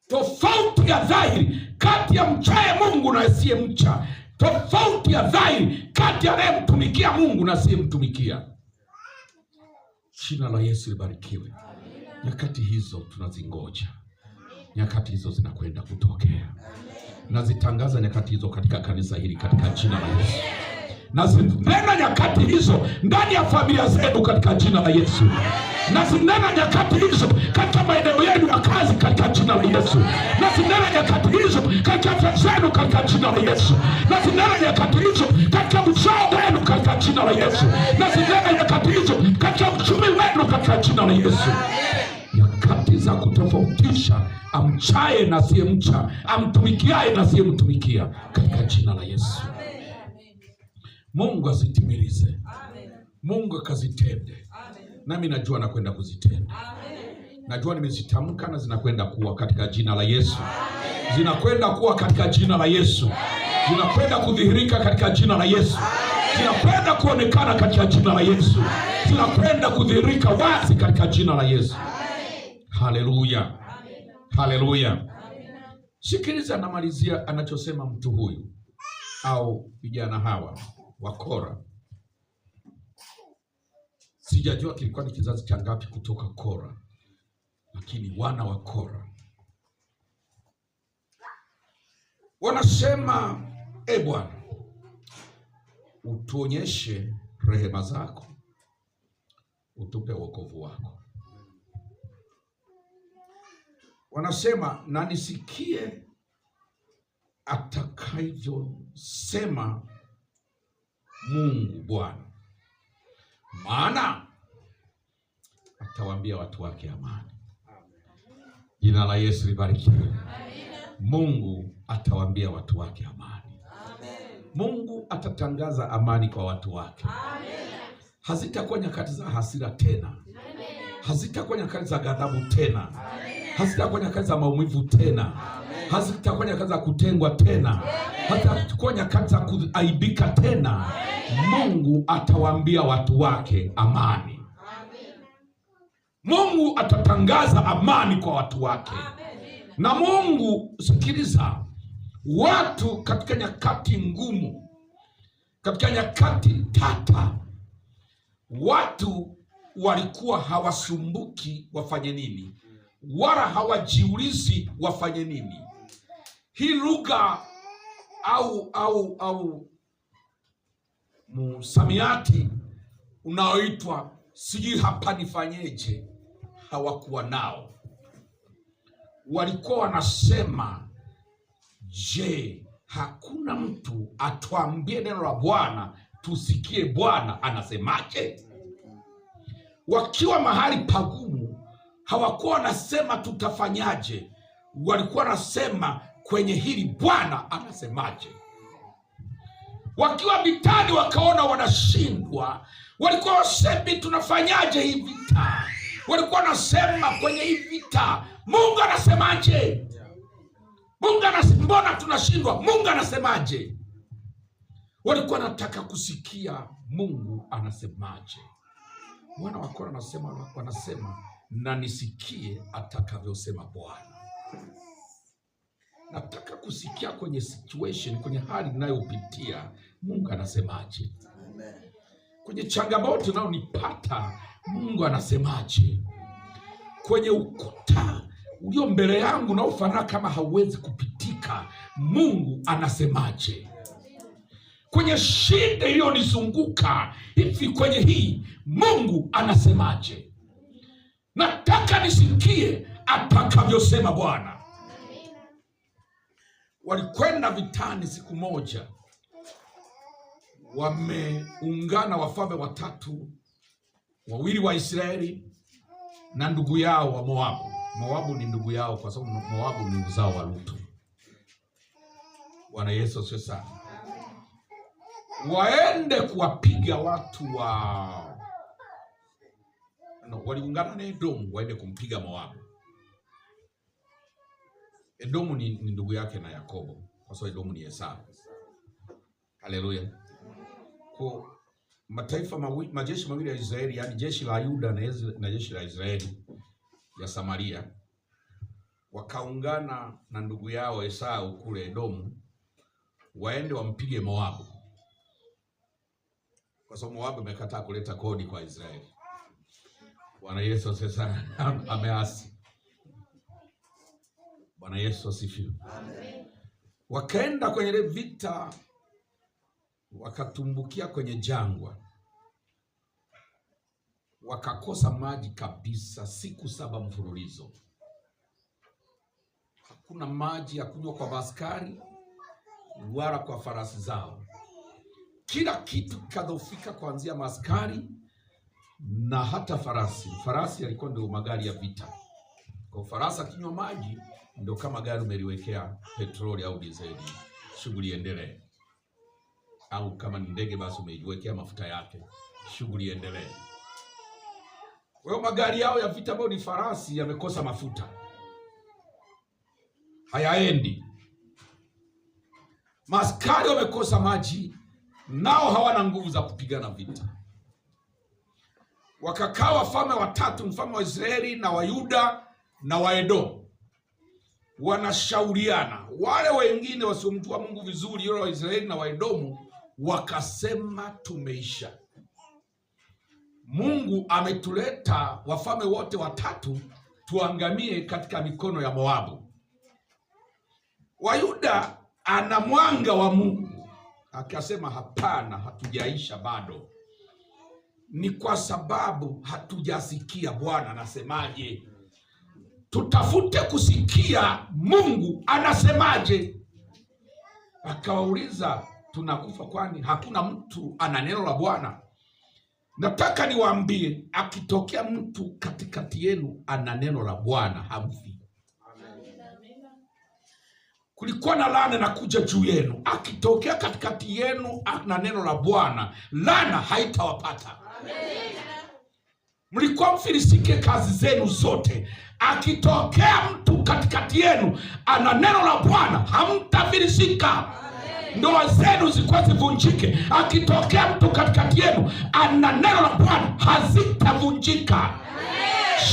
tofauti ya dhahiri kati ya mchaye Mungu na asiyemcha, tofauti ya dhahiri kati ya anayemtumikia Mungu na asiyemtumikia. Jina la Yesu libarikiwe. Nyakati hizo tunazingoja. Nyakati hizo zinakwenda kutokea. Nazitangaza nyakati hizo katika kanisa hili katika jina la Yesu. Nazinena nyakati hizo ndani ya familia zenu katika jina la Yesu. Nazinena nyakati hizo katika maeneo yenu ya kazi katika jina la Yesu. Nazinena nyakati hizo katika afya zenu katika jina la Yesu. Nazinena nyakati hizo katika uzao wenu katika jina la Yesu. Nazinena nyakati hizo katika uchumi wenu katika jina la Yesu. Nyakati za kutofautisha amchaye na asiyemcha, amtumikiaye na asiyemtumikia katika jina la Yesu. Mungu azitimilize. Mungu akazitende. Nami najua nakwenda kuzitenda. Najua nimezitamka na zinakwenda kuwa katika jina la Yesu. Zinakwenda kuwa katika jina la Yesu. Zinakwenda kudhihirika katika jina la Yesu. Zinakwenda kuonekana katika jina la Yesu. Zinakwenda kudhihirika wazi katika jina la Yesu. Haleluya. Haleluya. Sikiliza, namalizia anachosema mtu huyu au vijana hawa wa Kora. Sijajua kilikuwa ni kizazi cha ngapi kutoka Kora, lakini wana wa Kora wanasema, Bwana, utuonyeshe rehema zako, utupe wokovu wako. Wanasema, na nisikie atakavyosema Mungu Bwana, maana atawaambia watu wake amani. Jina la Yesu libarikiwe. Mungu atawaambia watu wake amani. Mungu atatangaza amani kwa watu wake. Hazitakuwa nyakati za hasira tena. Hazitakuwa nyakati za ghadhabu tena. Hazitakuwa nyakati za maumivu tena. Hazitakuwa nyakati za kutengwa tena. Hazitakuwa nyakati za kuaibika tena. Mungu atawaambia watu wake amani. Mungu atatangaza amani kwa watu wake. Na Mungu, sikiliza, watu katika nyakati ngumu, katika nyakati tata, watu walikuwa hawasumbuki wafanye nini, wala hawajiulizi wafanye nini. Hii lugha au msamiati unaoitwa sijui hapa nifanyeje, hawakuwa nao. Walikuwa wanasema, je, hakuna mtu atuambie neno la Bwana tusikie Bwana anasemaje? Wakiwa mahali pagumu, hawakuwa wanasema tutafanyaje. Walikuwa wanasema kwenye hili Bwana anasemaje. Wakiwa vitani wakaona wanashindwa, walikuwa wasemi tunafanyaje hii vita. Walikuwa wanasema kwenye hii vita Mungu anasemaje? Mbona tunashindwa? Mungu anasemaje? Walikuwa wanataka kusikia Mungu anasemaje. Wana wa Kora wanasema, na nisikie atakavyosema Bwana. Nataka kusikia kwenye situation, kwenye hali ninayopitia, Mungu anasemaje? Kwenye changamoto unayonipata, Mungu anasemaje? Kwenye ukuta ulio mbele yangu unaofanana kama hauwezi kupitika, Mungu anasemaje? Kwenye shida iliyonizunguka hivi, kwenye hii Mungu anasemaje? Nataka nisikie atakavyosema Bwana. Walikwenda vitani siku moja, wameungana wafalme watatu, wawili wa Israeli na ndugu yao wa Moabu. Moabu ni ndugu yao kwa sababu Moabu ni uzao wa Lutu. Bwana Yesu asifiwe sana. Waende kuwapiga watu waliungana na Edomu waende kumpiga Moabu. Edomu ni ndugu yake na Yakobo, kwa sababu Edomu ni Esau. Haleluya. Kwa majeshi mawili ya Israeli, yani jeshi la Yuda na jeshi la Israeli ya Samaria, wakaungana na ndugu yao Esau kule Edomu waende wampige Moabu, kwa sababu Moabu amekataa kuleta kodi kwa Israeli. Bwana Yesu sasa ameasi. Bwana Yesu asifiwe. Amen. Wakaenda kwenye vita, wakatumbukia kwenye jangwa, wakakosa maji kabisa siku 7 mfululizo. Hakuna maji ya kunywa kwa askari wala kwa farasi zao. Kila kitu kadhofika, kuanzia maaskari na hata farasi. Farasi yalikuwa ndio magari ya vita. Kwa farasi akinywa maji ndio kama gari umeliwekea petroli au dizeli, shughuli endelee. Au kama ni ndege basi umeiwekea mafuta yake, shughuli endelee. Kwa hiyo magari yao ya vita ambayo ni farasi yamekosa mafuta, hayaendi. Maaskari wamekosa maji, nao hawana nguvu za kupigana vita. Wakakaa wafalme watatu, mfalme wa Israeli na wa Yuda na wa Edomu, wanashauriana. Wale wengine wasiomjua Mungu vizuri, yule wa Israeli na wa Edomu, wakasema tumeisha. Mungu ametuleta wafalme wote watatu tuangamie katika mikono ya Moabu. Wayuda ana mwanga wa Mungu, akasema hapana, hatujaisha bado. Ni kwa sababu hatujasikia Bwana anasemaje. Tutafute kusikia Mungu anasemaje. Akawauliza, tunakufa kwani hakuna mtu ana neno la Bwana? Nataka niwaambie, akitokea mtu katikati yenu ana neno la Bwana, hamfi. Kulikuwa na laana na kuja juu yenu. Akitokea katikati yenu ana neno la Bwana, laana haitawapata. Mlikuwa mfilisike kazi zenu zote. Akitokea mtu katikati yenu ana neno la Bwana, hamtafilisika. Ndoa zenu zikuwa zivunjike. Akitokea mtu katikati yenu ana neno la Bwana, hazitavunjika.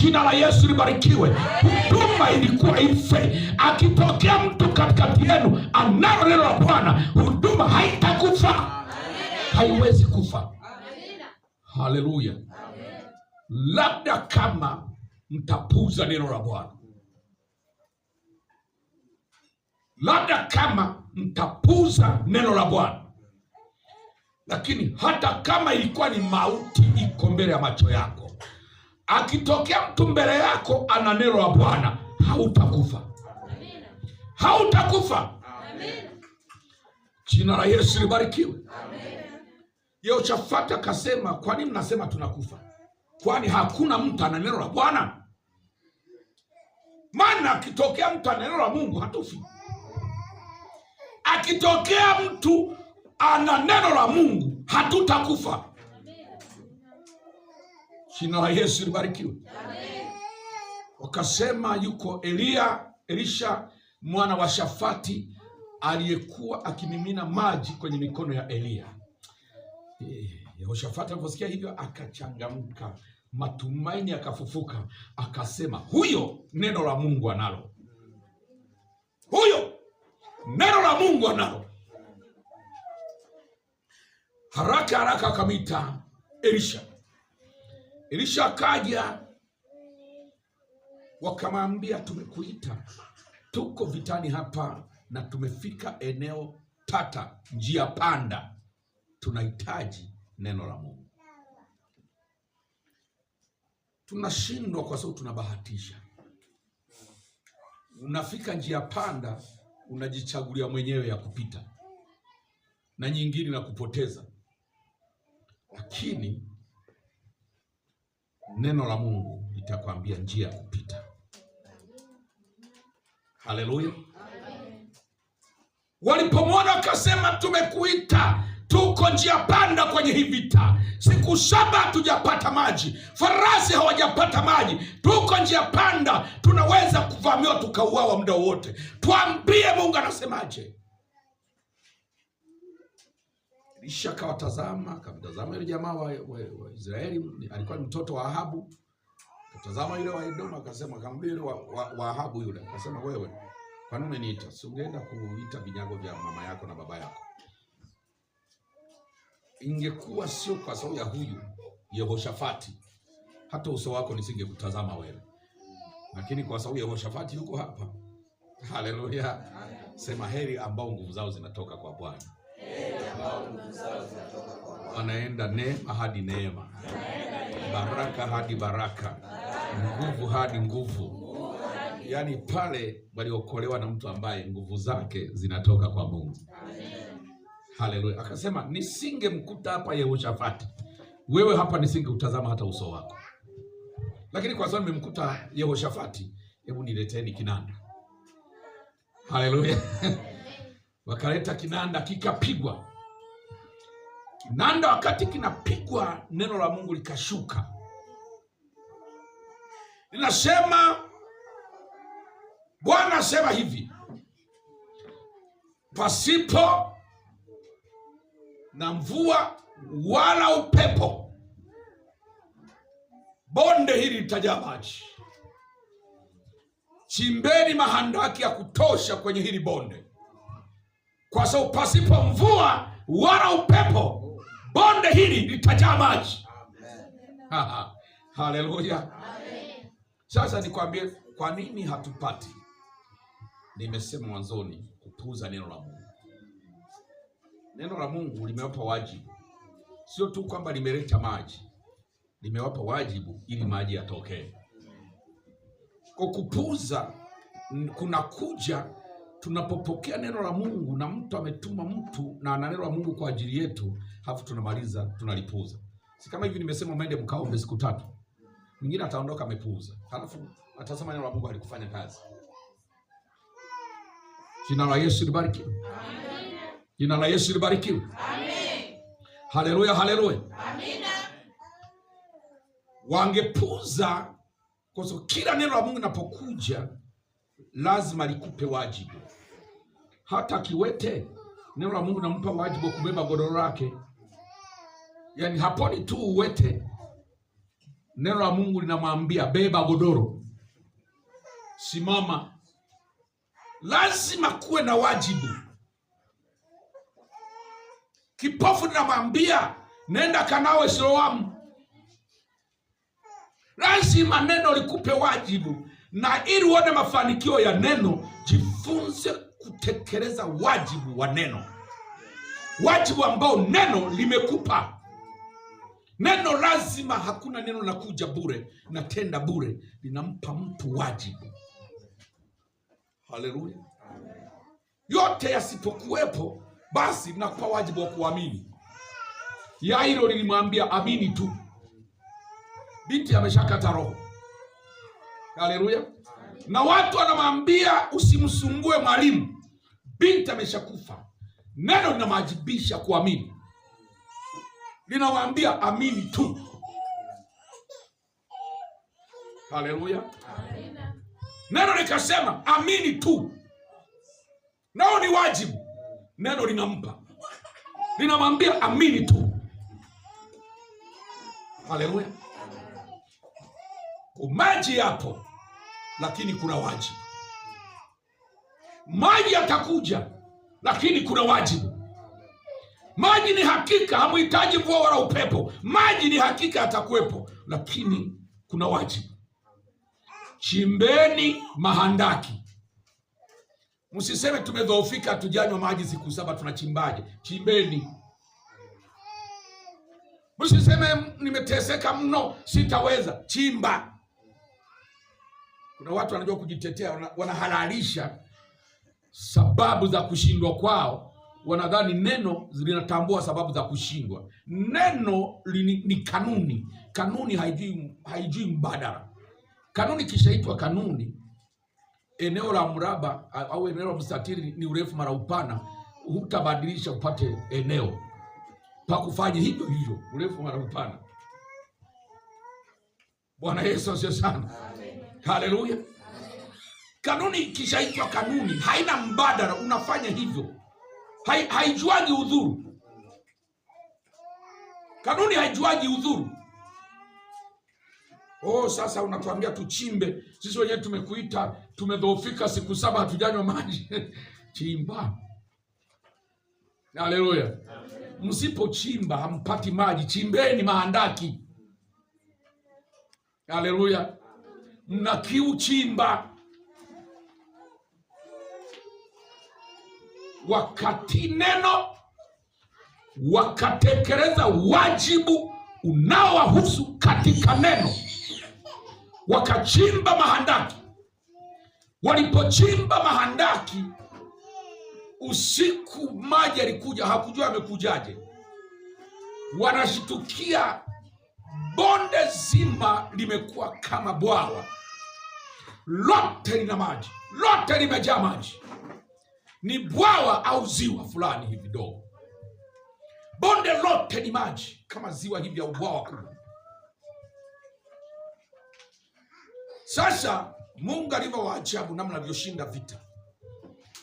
Jina la Yesu libarikiwe. Huduma ilikuwa ife. Akitokea mtu katikati yenu ana neno la Bwana, huduma haitakufa. Haiwezi kufa. Haleluya. Labda kama mtapuuza neno la Bwana, labda kama mtapuuza neno la Bwana. Lakini hata kama ilikuwa ni mauti iko mbele ya macho yako, akitokea mtu mbele yako ana neno la Bwana, hautakufa. Hautakufa. Jina la Yesu libarikiwe. Yehoshafati akasema, kwa nini mnasema tunakufa? Kwani hakuna mtu ana neno la Bwana? Maana akitokea mtu ana neno la Mungu hatufi. Akitokea mtu ana neno la Mungu hatutakufa. Jina la Yesu libarikiwe. Wakasema yuko Elisha mwana wa Shafati aliyekuwa akimimina maji kwenye mikono ya Elia. Yehoshafati aliposikia hivyo akachangamka, matumaini akafufuka, akasema huyo neno la Mungu analo. Huyo neno la Mungu analo. Haraka akamita Elisha. Elisha akaja, wakamwambia, tumekuita, tuko vitani hapa na tumefika eneo tata, njia panda, tunahitaji neno la Mungu. Tunashindwa kwa sababu tunabahatisha. Unafika njia panda, unajichagulia mwenyewe ya kupita na nyingine na kupoteza. Lakini neno la Mungu litakwambia njia ya kupita. Haleluya. Walipomwona wakasema, tumekuita, tuko njia panda kwenye hii vita. Siku 7 hatujapata maji, farasi hawajapata maji, tuko njia panda, tunaweza kuvamiwa tukauawa muda wote. Tuambie Mungu anasemaje. Elisha akamtazama yule jamaa wa Israeli, alikuwa ni mtoto wa Ahabu. Akatazama yule wa Edom, akamwambia yule wa Ahabu yule, akasema, wewe kwa nini umeniita? Si ungeenda kuita vinyago vya mama yako na baba yako? Ingekuwa sio kwa sababu ya huyu Yehoshafati, hata uso wako nisingekutazama wewe. Lakini kwa sababu Yehoshafati yuko hapa. Haleluya. Sema heri ambao nguvu zao zinatoka kwa Bwana. Wanaenda neema hadi neema, baraka hadi baraka, nguvu hadi nguvu. Yaani pale waliokolewa na mtu ambaye nguvu zake zinatoka kwa Mungu. Haleluya. Akasema, nisingemkuta hapa Yehoshafati, wewe hapa nisingeutazama hata uso wako. Lakini kwa sababu nimemkuta Yehoshafati, hebu nileteni kinanda. Haleluya. Wakaleta kinanda, kikapigwa. Kinanda wakati kinapigwa, neno la Mungu likashuka. Linasema, Bwana asema hivi, pasipo na mvua wala upepo, bonde hili litajaa maji. Chimbeni mahandaki ya kutosha kwenye hili bonde, kwa sababu pasipo mvua wala upepo, bonde hili litajaa maji. Haleluya. Sasa nikwambie kwa nini hatupati. Nimesema mwanzoni, kupuuza neno la Mungu. Neno la Mungu limewapa wajibu, sio tu kwamba limeleta maji, limewapa wajibu ili maji yatokee. Kwa kupuuza kuna kuja tunapopokea neno la Mungu na mtu ametuma mtu na ana neno la Mungu kwa ajili yetu, halafu tunamaliza tunalipuuza. Si kama hivi nimesema mwende mkaombe siku 3. Mwingine ataondoka amepuuza, halafu atasema neno la Mungu halikufanya kazi. Jina la Yesu libarikiwe. Amen. Jina la Yesu libarikiwe. Amen. Haleluya, haleluya. Amina. Wangepuuza kwa sababu kila neno la Mungu linapokuja lazima likupe wajibu. Hata kiwete neno la Mungu nampa wajibu kubeba godoro lake. Yaani haponi tu uwete, neno la Mungu linamwambia beba godoro, simama. Lazima kuwe na wajibu. Kipofu linamwambia nenda kanawe Siloamu. Lazima neno likupe wajibu, na ili uone mafanikio ya neno, jifunze kutekeleza wajibu wa neno. Wajibu ambao neno limekupa. Neno lazima, hakuna neno la kuja bure na tenda bure, linampa mtu wajibu. Haleluya. Yote yasipokuwepo basi linakupa wajibu wa kuamini. Yairo lilimwambia amini tu. Binti ameshakata roho. Haleluya. Na watu wanamwambia usimsumbue mwalimu. Binti ameshakufa. Neno linamwajibisha kuamini. Linamwambia amini tu. Haleluya. Neno likasema amini tu. Nao ni wajibu. Neno linampa. Linamwambia amini tu. Haleluya. Maji yapo, lakini kuna wajibu. Maji yatakuja, lakini kuna wajibu. Maji ni hakika, hamuhitaji mvua wala upepo. Maji ni hakika atakuwepo, lakini kuna wajibu. Chimbeni mahandaki. Msiseme tumedhoofika hatujanywa maji siku 7 tunachimbaje. Chimbeni. Msiseme nimeteseka mno sitaweza. Chimba. Kuna watu wanajua kujitetea, wanahalalisha sababu za kushindwa kwao. Wanadhani neno linatambua sababu za kushindwa. Neno ni kanuni. Kanuni haijui mbadala. Kanuni kishaitwa kanuni, eneo la mraba au eneo la mstatiri ni urefu mara upana, hutabadilisha upate eneo pa kufanya hivyo hivyo, urefu mara upana. Bwana Yesu asifiwe sana. Haleluya. Kanuni kishaitwa kanuni, haina mbadala, unafanya hivyo. Haijuagi udhuru. Kanuni haijuagi udhuru. Sasa unatuambia tuchimbe. Sisi wenyewe tumekuita, tumedhoofika siku 7 hatujanywa maji. Chimba. Haleluya. Msipochimba hampati maji. Chimbeni mahandaki. Haleluya. Mna kiu, chimba. Wakati neno wakatekeleza wajibu unaowahusu katika neno, wakachimba mahandaki. Walipochimba mahandaki, usiku maji yalikuja, hakujua amekujaje. Wanashitukia bonde zima limekuwa kama bwawa. Lote lina maji, lote limejaa maji. Ni bwawa au ziwa fulani hivi dogo. Bonde lote ni maji kama ziwa hivi au bwawa kubwa. Sasa Mungu alivyo waajabu namna alivyoshinda vita.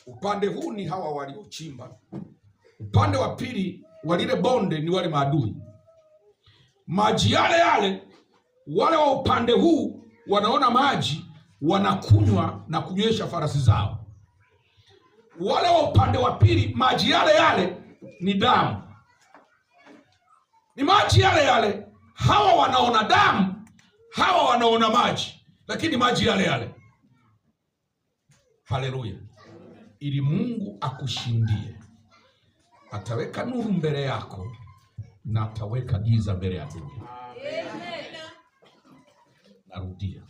Upande huu ni hawa waliochimba. Upande wa pili wa lile bonde ni wale maadui. Maji yale yale, wale wa upande huu wanaona maji, wanakunywa na kunywesha farasi zao. Wale wa upande wa pili, maji yale yale ni damu. Ni maji yale yale, Hawa wanaona damu, hawa wanaona maji, lakini maji yale yale. Haleluya. Ili Mungu akushindie, ataweka nuru mbele yako na ataweka giza mbele ya adui. Narudia,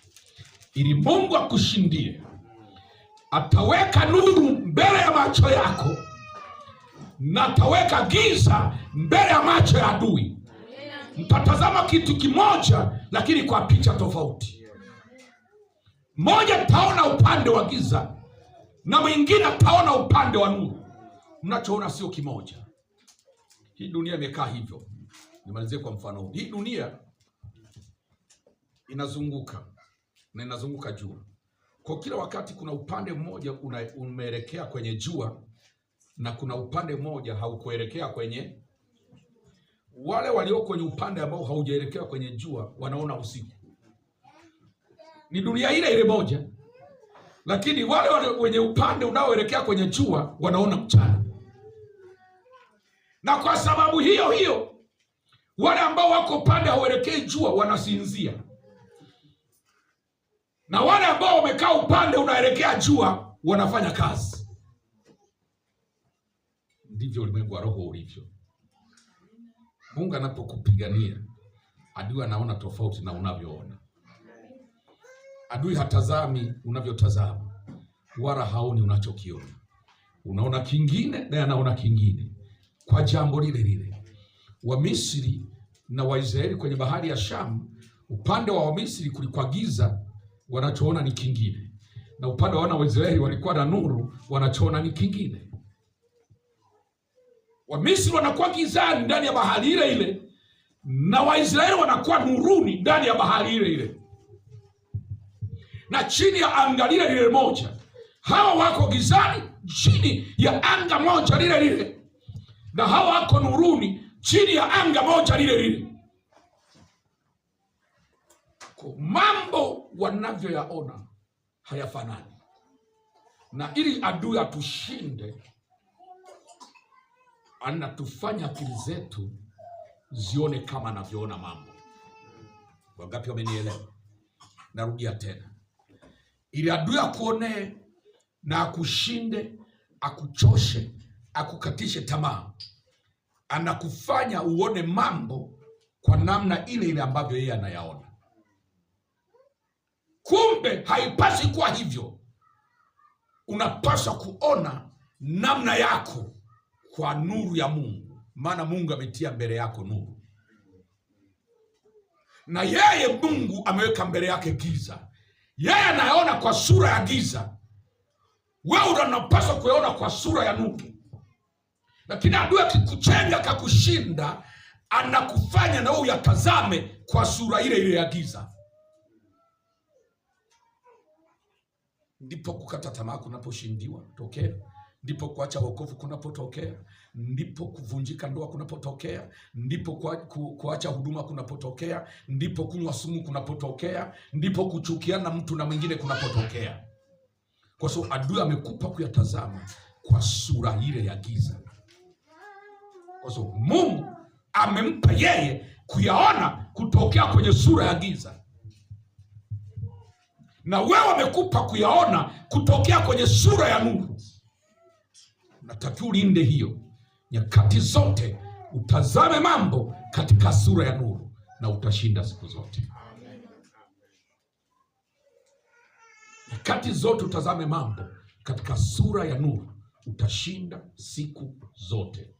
ili Mungu akushindie, ataweka nuru mbele ya macho yako na ataweka giza mbele ya macho ya adui. Mtatazama kitu kimoja lakini kwa picha tofauti. Mmoja taona upande wa giza na mwingine taona upande wa nuru. Mnachoona sio kimoja. Hii dunia imekaa hivyo. Nimalizie kwa mfano. Hii dunia inazunguka na inazunguka jua. Kwa kila wakati kuna upande mmoja umeelekea kwenye jua na kuna upande mmoja haukuelekea kwenye. Wale walio kwenye upande ambao haujaelekea kwenye jua wanaona usiku. Ni dunia ile ile moja, lakini wale wenye upande unaoelekea kwenye jua wanaona mchana. Na kwa sababu hiyo hiyo, wale ambao wako upande hauelekei jua wanasinzia, na wale ambao wamekaa upande unaelekea jua wanafanya kazi. Ndivyo ulimwengu wa roho ulivyo. Mungu anapokupigania, adui anaona tofauti na unavyoona. Adui hatazami unavyotazama, wala haoni unachokiona. Unaona kingine na anaona kingine kwa jambo lile lile. Wamisri na Waisraeli kwenye bahari ya Shamu, upande wa Wamisri kulikuwa giza, wanachoona ni kingine, na upande wa Waisraeli walikuwa na nuru, wanachoona ni kingine. Wamisri wanakuwa gizani ndani ya bahari ile ile, na Waisraeli wanakuwa nuruni ndani ya bahari ile ile, na chini ya anga lile lile moja. Hawa wako gizani chini ya anga moja lile lile, na hawa wako nuruni chini ya anga moja lile lile. Kwa mambo wanavyoyaona hayafanani, na ili adui atushinde, anatufanya akili zetu zione kama anavyoona mambo. Wangapi wamenielewa? Narudia tena. Ili adui akuone na akushinde, akuchoshe, akukatishe tamaa, anakufanya uone mambo kwa namna ile ile ambavyo yeye anayaona. Kumbe haipasi kuwa hivyo. Unapaswa kuona namna yako kwa nuru ya Mungu, maana Mungu ametia mbele yako nuru, na yeye Mungu ameweka mbele yake giza. Yeye anaona kwa sura ya giza, wewe unapaswa kuona kwa sura ya nuru. Lakini adui akikuchenga akakushinda, anakufanya na wewe uyatazame kwa sura ile ile ya giza. Ndipo kukata tamaa kunaposhindiwa tokea, ndipo kuacha wokovu kunapotokea, ndipo kuvunjika ndoa kunapotokea, ndipo kuacha huduma kunapotokea, ndipo kunywa sumu kunapotokea, ndipo kuchukiana mtu na mwingine kunapotokea. Kwa sababu adui amekupa kuyatazama kwa sura ile ya giza. Kwa sababu Mungu amempa yeye kuyaona kutokea kwenye sura ya giza, na wewe amekupa kuyaona kutokea kwenye sura ya nuru. Unatakiwa ulinde hiyo nyakati zote, utazame mambo katika sura ya nuru, na utashinda siku zote. Nyakati zote utazame mambo katika sura ya nuru, utashinda siku zote.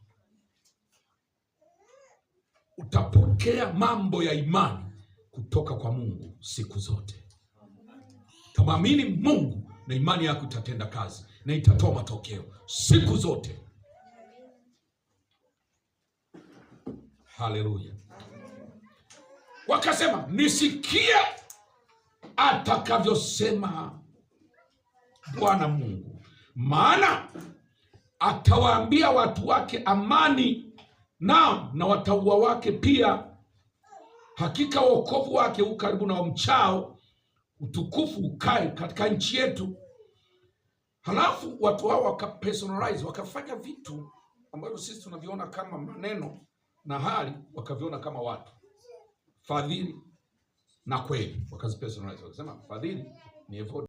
Utapokea mambo ya imani kutoka kwa Mungu siku zote. Tamwamini Mungu na imani yako itatenda kazi na itatoa matokeo siku zote. Haleluya. Wakasema, nisikie atakavyosema Bwana Mungu, maana atawaambia watu wake amani, na watauwa wake pia. Hakika wokovu wake u karibu na wamchao, utukufu ukae katika nchi yetu. Halafu watu hao wakapersonalize, wakafanya vitu ambavyo sisi tunaviona kama maneno na hali wakaviona kama watu. fadhili na kweli, wakazi personalize, wakasema fadhili ni effort.